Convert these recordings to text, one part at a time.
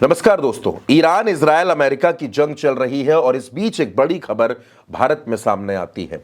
नमस्कार दोस्तों। Iran Israel America की जंग चल रही है और इस बीच एक बड़ी खबर भारत में सामने आती है।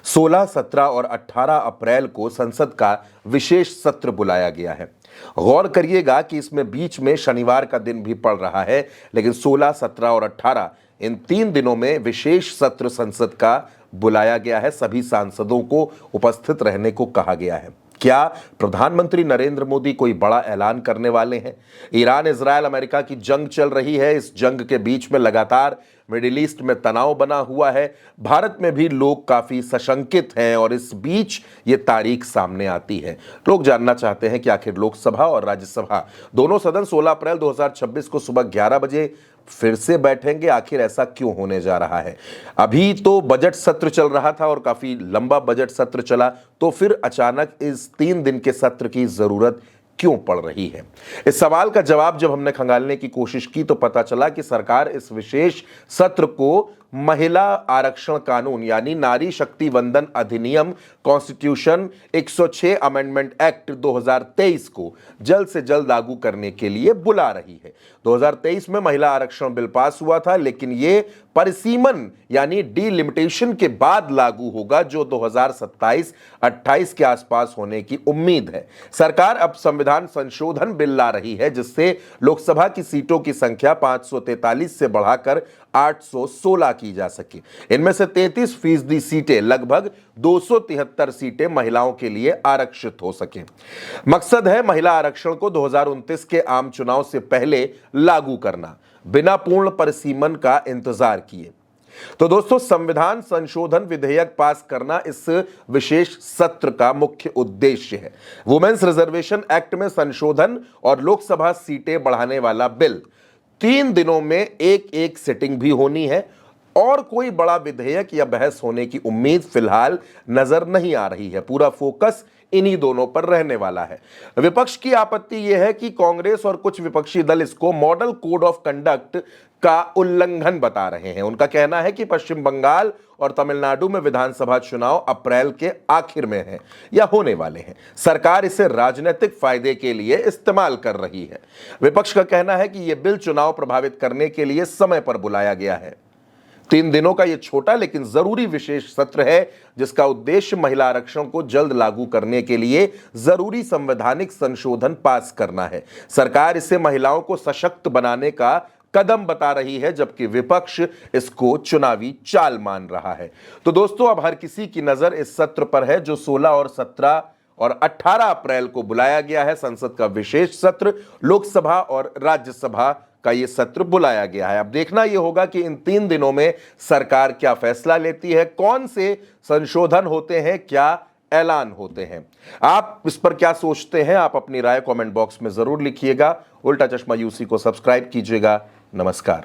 16, 17 और 18 अप्रैल को संसद का विशेष सत्र बुलाया गया है। गौर करिएगा कि इसमें बीच में शनिवार का दिन भी पड़ रहा है, लेकिन 16, 17 और 18 इन 3 दिनों में विशेष सत्र संसद का बुलाया गया है। सभी सांसदों को उपस्थित रहने को कहा गया है। क्या प्रधानमंत्री नरेंद्र मोदी कोई बड़ा ऐलान करने वाले हैं? ईरान इजरायल अमेरिका की जंग चल रही है। इस जंग के बीच में लगातार मिडिल ईस्ट में तनाव बना हुआ है। भारत में भी लोग काफी सशंकित हैं और इस बीच ये तारीख सामने आती है। लोग जानना चाहते हैं कि आखिर लोकसभा और राज्यसभा दोनों सदन 16 अप्रैल 2026 को सुबह 11 बजे फिर से बैठेंगे। आखिर ऐसा क्यों होने जा रहा है? अभी तो बजट सत्र चल रहा था और काफी लंबा बजट सत्र चला, तो फिर अचानक इस 3 दिन के सत्र की जरूरत क्यों पड़ रही है? इस सवाल का जवाब जब हमने खंगालने की कोशिश की तो पता चला कि सरकार इस विशेष सत्र को महिला आरक्षण कानून यानी नारी शक्ति वंदन अधिनियम कॉन्स्टिट्यूशन 106 अमेंडमेंट एक्ट 2023 को जल्द से जल्द लागू करने के लिए बुला रही है। 2023 में महिला आरक्षण बिल पास हुआ था, लेकिन यह परिसीमन यानी डीलिमिटेशन के बाद लागू होगा, जो 2027-28 के आसपास होने की उम्मीद है। सरकार अब संविधान संशोधन बिल ला रही है, जिससे लोकसभा की सीटों की संख्या 543 से बढ़ाकर 816 की जा सके। इनमें से 33% सीटें, लगभग 273 सीटें महिलाओं के लिए आरक्षित हो सके। मकसद है महिला आरक्षण को 2029 के आम चुनाव से पहले लागू करना, बिना पूर्ण परिसीमन का इंतजार किए। तो दोस्तों, संविधान संशोधन विधेयक पास करना इस विशेष सत्र का मुख्य उद्देश्य है। वुमेन्स रिजर्वेशन एक्ट में संशोधन और लोकसभा सीटें बढ़ाने वाला बिल। 3 दिनों में एक सिटिंग भी होनी है और कोई बड़ा विधेयक या बहस होने की उम्मीद फिलहाल नजर नहीं आ रही है। पूरा फोकस इन्हीं दोनों पर रहने वाला है। विपक्ष की आपत्ति यह है कि कांग्रेस और कुछ विपक्षी दल इसको मॉडल कोड ऑफ कंडक्ट का उल्लंघन बता रहे हैं। उनका कहना है कि पश्चिम बंगाल और तमिलनाडु में विधानसभा चुनाव अप्रैल के आखिर में हैं या होने वाले हैं। सरकार इसे राजनीतिक फायदे के लिए इस्तेमाल कर रही है। विपक्ष का कहना है कि यह बिल चुनाव प्रभावित करने के लिए समय पर बुलाया गया है। 3 दिनों का यह छोटा लेकिन जरूरी विशेष सत्र है, जिसका उद्देश्य महिला आरक्षण को जल्द लागू करने के लिए जरूरी संवैधानिक संशोधन पास करना है। सरकार इसे महिलाओं को सशक्त बनाने का कदम बता रही है, जबकि विपक्ष इसको चुनावी चाल मान रहा है। तो दोस्तों, अब हर किसी की नजर इस सत्र पर है, जो 16 और 17 और 18 अप्रैल को बुलाया गया है। संसद का विशेष सत्र, लोकसभा और राज्यसभा का यह सत्र बुलाया गया है। अब देखना यह होगा कि इन 3 दिनों में सरकार क्या फैसला लेती है, कौन से संशोधन होते हैं, क्या ऐलान होते हैं। आप इस पर क्या सोचते हैं? आप अपनी राय कमेंट बॉक्स में जरूर लिखिएगा। उल्टा चश्मा यूसी को सब्सक्राइब कीजिएगा। नमस्कार।